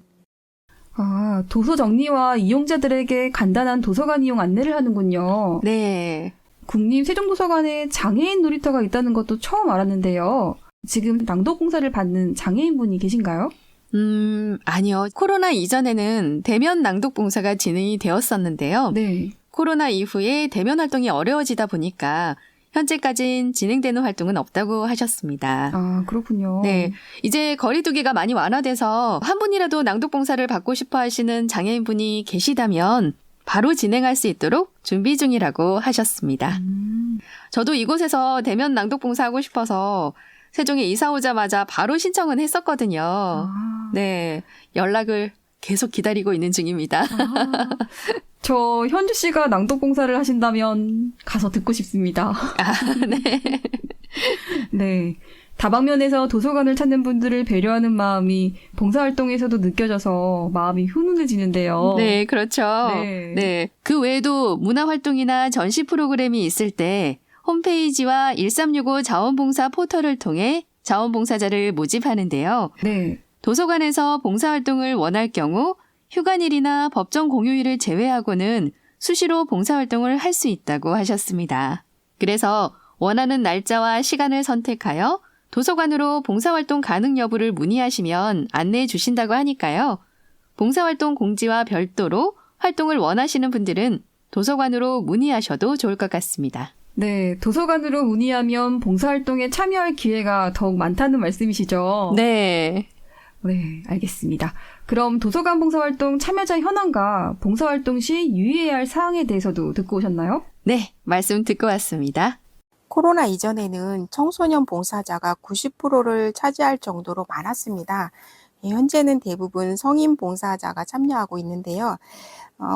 아, 도서 정리와 이용자들에게 간단한 도서관 이용 안내를 하는군요. 네. 국립세종도서관에 장애인 놀이터가 있다는 것도 처음 알았는데요. 지금 낭독 봉사를 받는 장애인분이 계신가요? 아니요. 코로나 이전에는 대면 낭독 봉사가 진행이 되었었는데요. 네. 코로나 이후에 대면 활동이 어려워지다 보니까 현재까지는 진행되는 활동은 없다고 하셨습니다. 아, 그렇군요. 네. 이제 거리두기가 많이 완화돼서 한 분이라도 낭독 봉사를 받고 싶어 하시는 장애인분이 계시다면 바로 진행할 수 있도록 준비 중이라고 하셨습니다. 저도 이곳에서 대면 낭독 봉사하고 싶어서 세종에 이사 오자마자 바로 신청은 했었거든요. 아. 네. 연락을 계속 기다리고 있는 중입니다. 아. 저 현주 씨가 낭독 봉사를 하신다면 가서 듣고 싶습니다. 네. 네. 다방면에서 도서관을 찾는 분들을 배려하는 마음이 봉사활동에서도 느껴져서 마음이 훈훈해지는데요. 네, 그렇죠. 네. 네. 그 외에도 문화활동이나 전시 프로그램이 있을 때 홈페이지와 1365 자원봉사 포털을 통해 자원봉사자를 모집하는데요. 네. 도서관에서 봉사활동을 원할 경우 휴관일이나 법정 공휴일을 제외하고는 수시로 봉사활동을 할 수 있다고 하셨습니다. 그래서 원하는 날짜와 시간을 선택하여 도서관으로 봉사활동 가능 여부를 문의하시면 안내해 주신다고 하니까요. 봉사활동 공지와 별도로 활동을 원하시는 분들은 도서관으로 문의하셔도 좋을 것 같습니다. 네, 도서관으로 문의하면 봉사활동에 참여할 기회가 더욱 많다는 말씀이시죠? 네. 네, 알겠습니다. 그럼 도서관 봉사활동 참여자 현황과 봉사활동 시 유의해야 할 사항에 대해서도 듣고 오셨나요? 네, 말씀 듣고 왔습니다. 코로나 이전에는 청소년 봉사자가 90%를 차지할 정도로 많았습니다. 현재는 대부분 성인 봉사자가 참여하고 있는데요.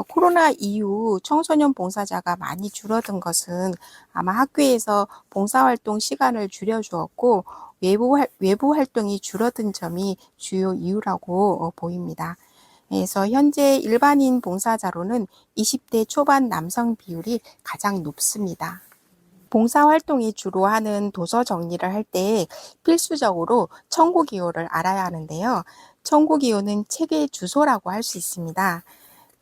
코로나 이후 청소년 봉사자가 많이 줄어든 것은 아마 학교에서 봉사활동 시간을 줄여주었고 외부 활동이 줄어든 점이 주요 이유라고 보입니다. 그래서 현재 일반인 봉사자로는 20대 초반 남성 비율이 가장 높습니다. 봉사활동이 주로 하는 도서 정리를 할 때 필수적으로 청구기호를 알아야 하는데요. 청구기호는 책의 주소라고 할 수 있습니다.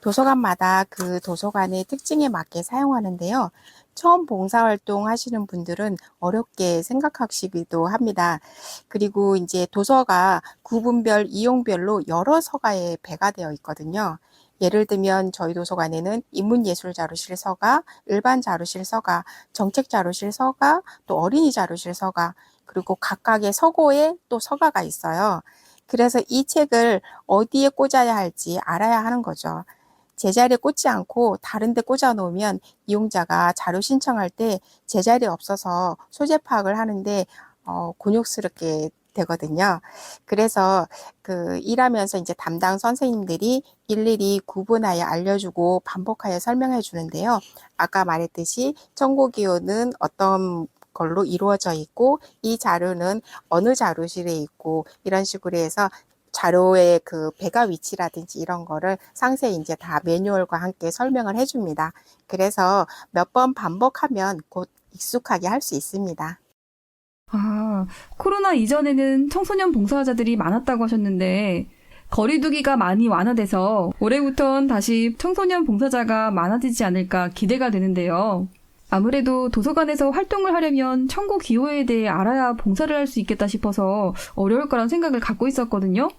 도서관마다 그 도서관의 특징에 맞게 사용하는데요. 처음 봉사활동 하시는 분들은 어렵게 생각하시기도 합니다. 그리고 이제 도서가 구분별, 이용별로 여러 서가에 배가 되어 있거든요. 예를 들면 저희 도서관에는 인문예술자료실 서가, 일반자료실 서가, 정책자료실 서가, 또 어린이자료실 서가, 그리고 각각의 서고에 또 서가가 있어요. 그래서 이 책을 어디에 꽂아야 할지 알아야 하는 거죠. 제자리에 꽂지 않고 다른 데 꽂아 놓으면 이용자가 자료 신청할 때 제자리에 없어서 소재 파악을 하는데 곤욕스럽게 되거든요. 그래서 일하면서 이제 담당 선생님들이 일일이 구분하여 알려주고 반복하여 설명해 주는데요. 아까 말했듯이 청구기호는 어떤 걸로 이루어져 있고 이 자료는 어느 자료실에 있고 이런 식으로 해서 자료의 그 배가 위치라든지 이런 거를 상세히 이제 다 매뉴얼과 함께 설명을 해줍니다. 그래서 몇 번 반복하면 곧 익숙하게 할 수 있습니다. 아, 코로나 이전에는 청소년 봉사자들이 많았다고 하셨는데 거리두기가 많이 완화돼서 올해부터는 다시 청소년 봉사자가 많아지지 않을까 기대가 되는데요. 아무래도 도서관에서 활동을 하려면 청구 기호에 대해 알아야 봉사를 할 수 있겠다 싶어서 어려울 거란 생각을 갖고 있었거든요.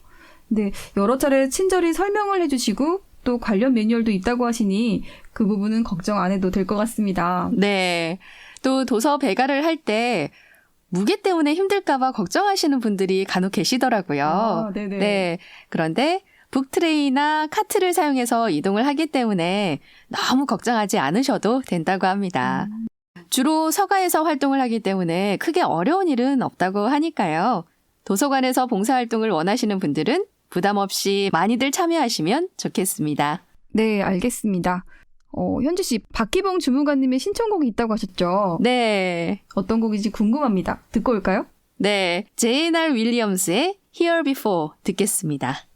근데 여러 차례 친절히 설명을 해주시고 또 관련 매뉴얼도 있다고 하시니 그 부분은 걱정 안 해도 될 것 같습니다. 네. 또 도서 배가를 할 때 무게 때문에 힘들까봐 걱정하시는 분들이 간혹 계시더라고요. 아, 네네. 네. 그런데 북트레이나 카트를 사용해서 이동을 하기 때문에 너무 걱정하지 않으셔도 된다고 합니다. 주로 서가에서 활동을 하기 때문에 크게 어려운 일은 없다고 하니까요. 도서관에서 봉사활동을 원하시는 분들은 부담 없이 많이들 참여하시면 좋겠습니다. 네, 알겠습니다. 현주 씨, 박기봉 주무관님의 신청곡이 있다고 하셨죠? 네. 어떤 곡인지 궁금합니다. 듣고 올까요? 네. 제이날 윌리엄스의 Here Before 듣겠습니다.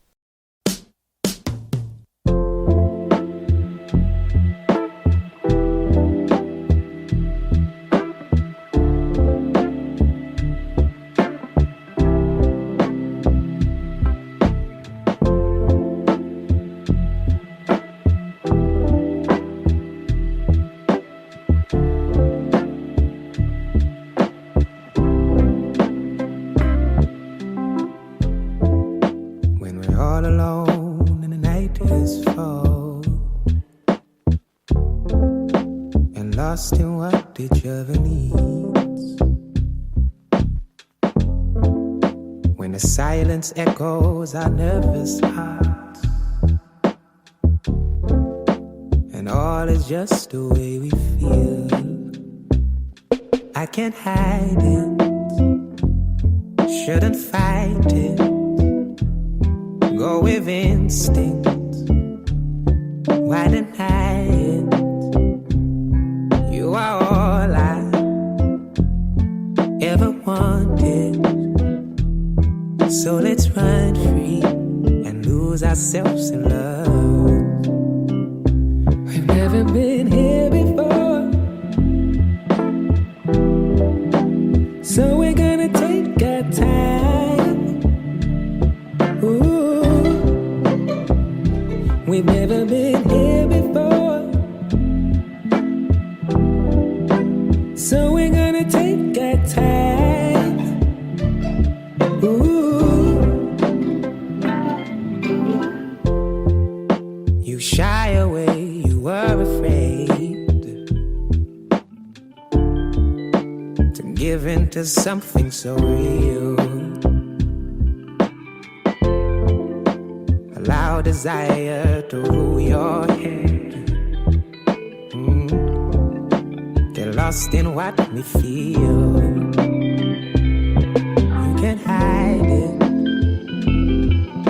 When we're all alone and the night is fall and lost in what each other needs, when the silence echoes our nervous hearts and all is just the way we feel, I can't hide it, shouldn't fight it, go with instinct, why deny it? You are all I ever wanted, so let's run free and lose ourselves in love. We've never been here before, so we're gonna take our time. Ooh. We've never been here before, so we're gonna take our time. Ooh. You shy away, you were afraid to give in to something so real. our desire to rule your head. They're lost in what we feel. You can't hide it,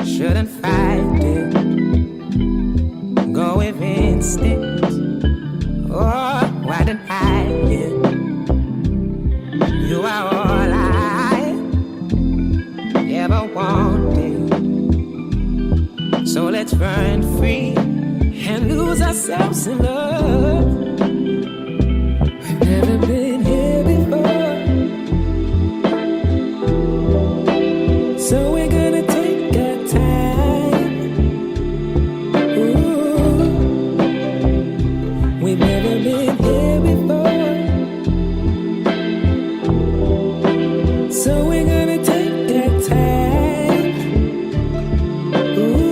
shouldn't fight it. Go with instinct, oh, why deny it? You are all I ever wanted. So let's run free and lose ourselves in love. We've never been here before, so we're gonna take our time. Ooh, we've never been here before, so we're gonna take our time. Ooh.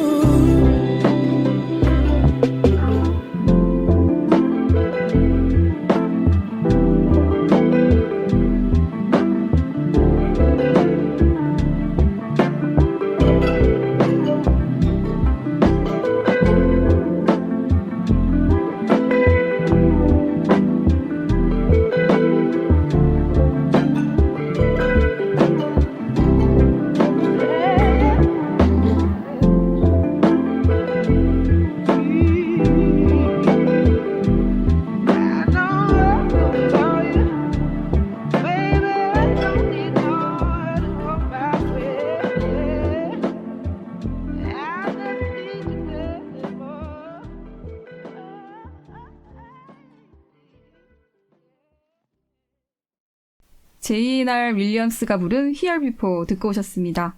제이날 윌리엄스가 부른 Here Before 듣고 오셨습니다.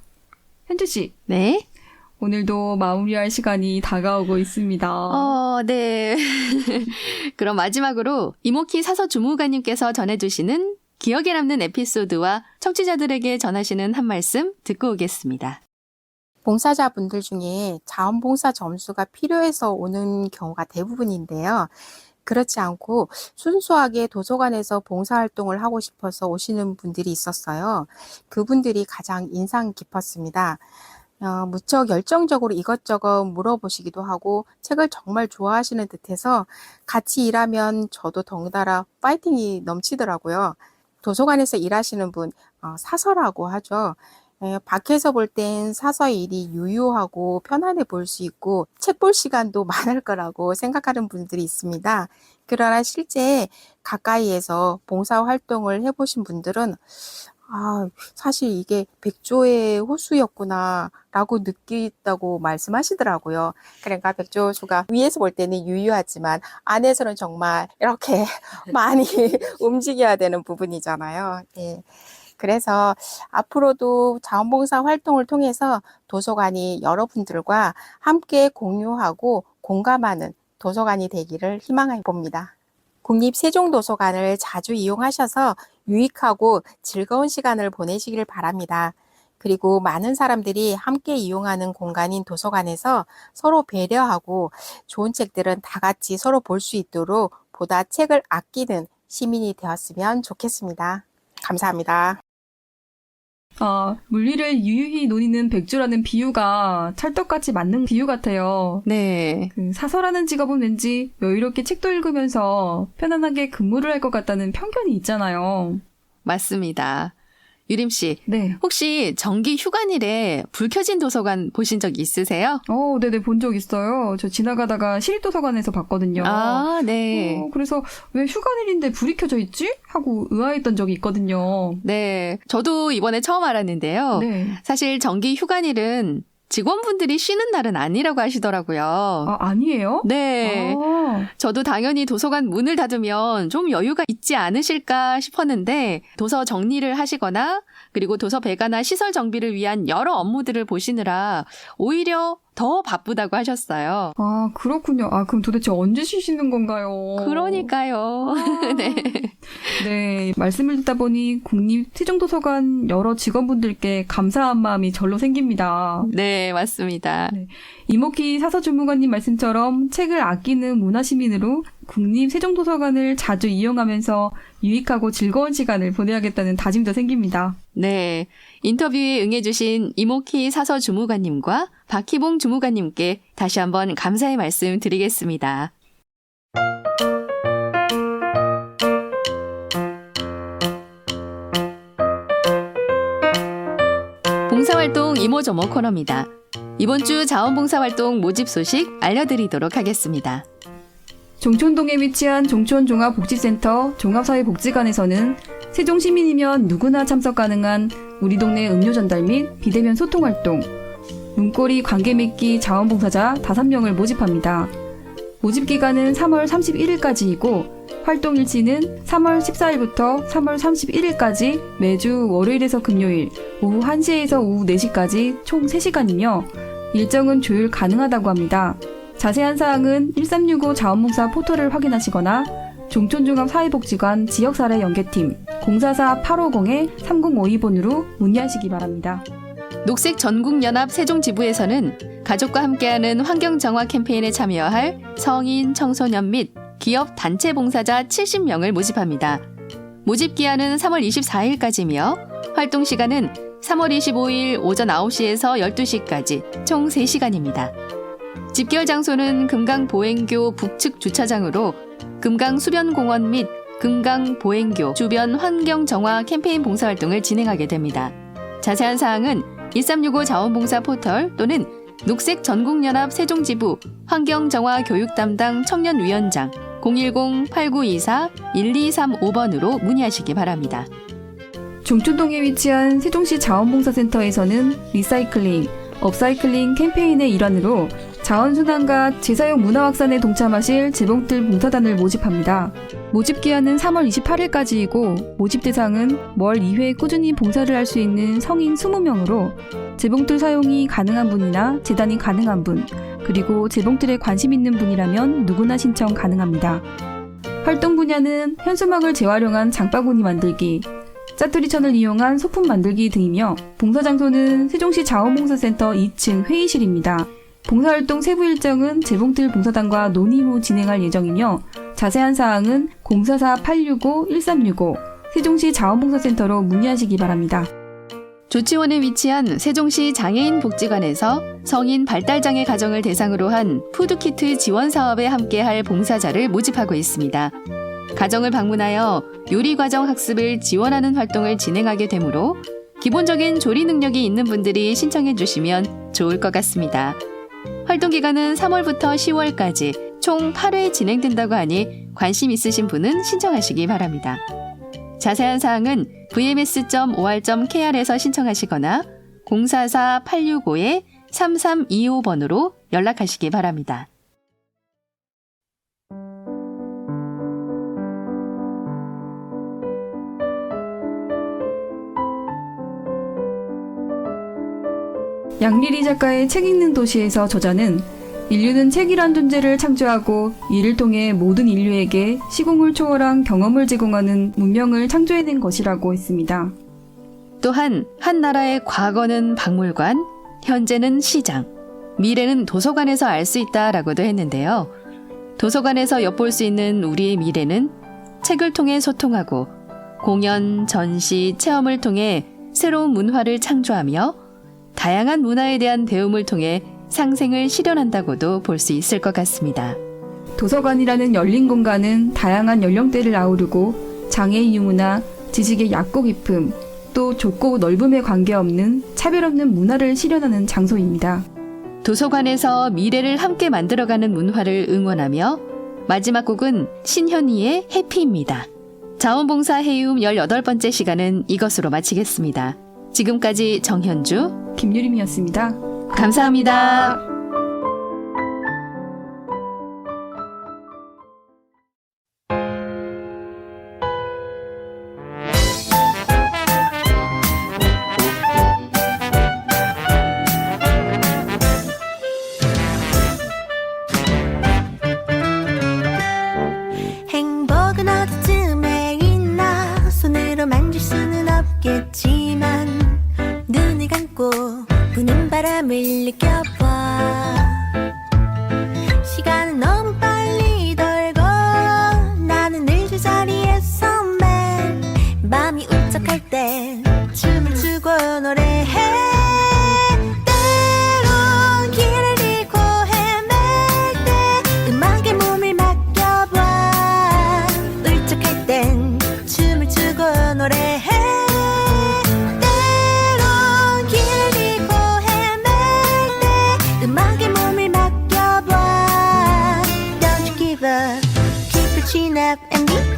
현주 씨, 네. 오늘도 마무리할 시간이 다가오고 있습니다. 네. 그럼 마지막으로 이모키 사서 주무관님께서 전해주시는 기억에 남는 에피소드와 청취자들에게 전하시는 한 말씀 듣고 오겠습니다. 봉사자분들 중에 자원봉사 점수가 필요해서 오는 경우가 대부분인데요. 그렇지 않고 순수하게 도서관에서 봉사활동을 하고 싶어서 오시는 분들이 있었어요. 그분들이 가장 인상 깊었습니다. 무척 열정적으로 이것저것 물어보시기도 하고 책을 정말 좋아하시는 듯해서 같이 일하면 저도 덩달아 파이팅이 넘치더라고요. 도서관에서 일하시는 분, 사서라고 하죠. 밖에서 볼 땐 사서의 일이 유유하고 편안해 보일 수 있고 책 볼 시간도 많을 거라고 생각하는 분들이 있습니다. 그러나 실제 가까이에서 봉사활동을 해보신 분들은 사실 이게 백조의 호수였구나 라고 느끼다고 말씀하시더라고요. 그러니까 백조 호수가 위에서 볼 때는 유유하지만 안에서는 정말 이렇게 많이 움직여야 되는 부분이잖아요. 예. 그래서 앞으로도 자원봉사 활동을 통해서 도서관이 여러분들과 함께 공유하고 공감하는 도서관이 되기를 희망해 봅니다. 국립세종도서관을 자주 이용하셔서 유익하고 즐거운 시간을 보내시길 바랍니다. 그리고 많은 사람들이 함께 이용하는 공간인 도서관에서 서로 배려하고 좋은 책들은 다 같이 서로 볼 수 있도록 보다 책을 아끼는 시민이 되었으면 좋겠습니다. 감사합니다. 물리를 유유히 노니는 백조라는 비유가 찰떡같이 맞는 비유 같아요. 네. 사서라는 직업은 왠지 여유롭게 책도 읽으면서 편안하게 근무를 할 것 같다는 편견이 있잖아요. 맞습니다. 유림 씨, 네. 혹시 정기 휴관일에 불 켜진 도서관 보신 적 있으세요? 네네, 본 적 있어요. 저 지나가다가 시립도서관에서 봤거든요. 네. 그래서 왜 휴관일인데 불이 켜져 있지? 하고 의아했던 적이 있거든요. 네. 저도 이번에 처음 알았는데요. 네. 사실 정기 휴관일은 직원분들이 쉬는 날은 아니라고 하시더라고요. 아니에요? 네. 저도 당연히 도서관 문을 닫으면 좀 여유가 있지 않으실까 싶었는데 도서 정리를 하시거나 그리고 도서 배관이나 시설 정비를 위한 여러 업무들을 보시느라 오히려 더 바쁘다고 하셨어요. 그렇군요. 그럼 도대체 언제 쉬시는 건가요? 그러니까요. 네. 네, 말씀을 듣다 보니 국립세종도서관 여러 직원분들께 감사한 마음이 절로 생깁니다. 네, 맞습니다. 네. 이모키 사서주무관님 말씀처럼 책을 아끼는 문화시민으로 국립세종도서관을 자주 이용하면서 유익하고 즐거운 시간을 보내야겠다는 다짐도 생깁니다. 네. 인터뷰에 응해주신 이모키 사서 주무관님과 박희봉 주무관님께 다시 한번 감사의 말씀 드리겠습니다. 봉사활동 이모저모 코너입니다. 이번 주 자원봉사활동 모집 소식 알려드리도록 하겠습니다. 종촌동에 위치한 종촌종합복지센터 종합사회복지관에서는 세종시민이면 누구나 참석 가능한 우리 동네 음료 전달 및 비대면 소통활동, 문고리 관계 맺기 자원봉사자 5명을 모집합니다. 모집 기간은 3월 31일까지이고 활동 일지는 3월 14일부터 3월 31일까지 매주 월요일에서 금요일 오후 1시에서 오후 4시까지 총 3시간이며 일정은 조율 가능하다고 합니다. 자세한 사항은 1365 자원봉사 포털을 확인하시거나 종촌종합사회복지관 지역사례 연계팀 044-850-3052번으로 문의하시기 바랍니다. 녹색 전국연합 세종지부에서는 가족과 함께하는 환경정화 캠페인에 참여할 성인, 청소년 및 기업 단체 봉사자 70명을 모집합니다. 모집 기한은 3월 24일까지며 활동 시간은 3월 25일 오전 9시에서 12시까지 총 3시간입니다. 집결 장소는 금강보행교 북측 주차장으로 금강수변공원 및 금강보행교 주변 환경정화 캠페인 봉사활동을 진행하게 됩니다. 자세한 사항은 1365 자원봉사 포털 또는 녹색 전국연합 세종지부 환경정화 교육담당 청년위원장 010-8924-1235번으로 문의하시기 바랍니다. 종촌동에 위치한 세종시 자원봉사센터에서는 리사이클링, 업사이클링 캠페인의 일환으로 자원순환과 재사용 문화 확산에 동참하실 재봉틀 봉사단을 모집합니다. 모집 기한은 3월 28일까지이고 모집 대상은 월 2회 꾸준히 봉사를 할 수 있는 성인 20명으로 재봉틀 사용이 가능한 분이나 재단이 가능한 분, 그리고 재봉틀에 관심 있는 분이라면 누구나 신청 가능합니다. 활동 분야는 현수막을 재활용한 장바구니 만들기, 짜투리천을 이용한 소품 만들기 등이며 봉사 장소는 세종시 자원봉사센터 2층 회의실입니다. 봉사활동 세부 일정은 재봉틀 봉사단과 논의 후 진행할 예정이며 자세한 사항은 044-865-1365 세종시 자원봉사센터로 문의하시기 바랍니다. 조치원에 위치한 세종시 장애인복지관에서 성인 발달장애 가정을 대상으로 한 푸드키트 지원 사업에 함께할 봉사자를 모집하고 있습니다. 가정을 방문하여 요리과정 학습을 지원하는 활동을 진행하게 되므로 기본적인 조리 능력이 있는 분들이 신청해 주시면 좋을 것 같습니다. 활동 기간은 3월부터 10월까지 총 8회 진행된다고 하니 관심 있으신 분은 신청하시기 바랍니다. 자세한 사항은 vms.or.kr에서 신청하시거나 044-865-3325번으로 연락하시기 바랍니다. 양리리 작가의 책 읽는 도시에서 저자는 인류는 책이란 존재를 창조하고 이를 통해 모든 인류에게 시공을 초월한 경험을 제공하는 문명을 창조해낸 것이라고 했습니다. 또한 한 나라의 과거는 박물관, 현재는 시장, 미래는 도서관에서 알 수 있다라고도 했는데요. 도서관에서 엿볼 수 있는 우리의 미래는 책을 통해 소통하고 공연, 전시, 체험을 통해 새로운 문화를 창조하며 다양한 문화에 대한 배움을 통해 상생을 실현한다고도 볼 수 있을 것 같습니다. 도서관이라는 열린 공간은 다양한 연령대를 아우르고 장애인 유무나 지식의 얕고 깊음, 또 좁고 넓음에 관계없는 차별 없는 문화를 실현하는 장소입니다. 도서관에서 미래를 함께 만들어가는 문화를 응원하며 마지막 곡은 신현희의 해피입니다. 자원봉사 해움 18번째 시간은 이것으로 마치겠습니다. 지금까지 정현주, 김유림이었습니다. 감사합니다. 행복은 어디쯤에 있나 손으로 만질 수는 없겠지만 눈을 감고 부는 바람을 느껴봐 nap in the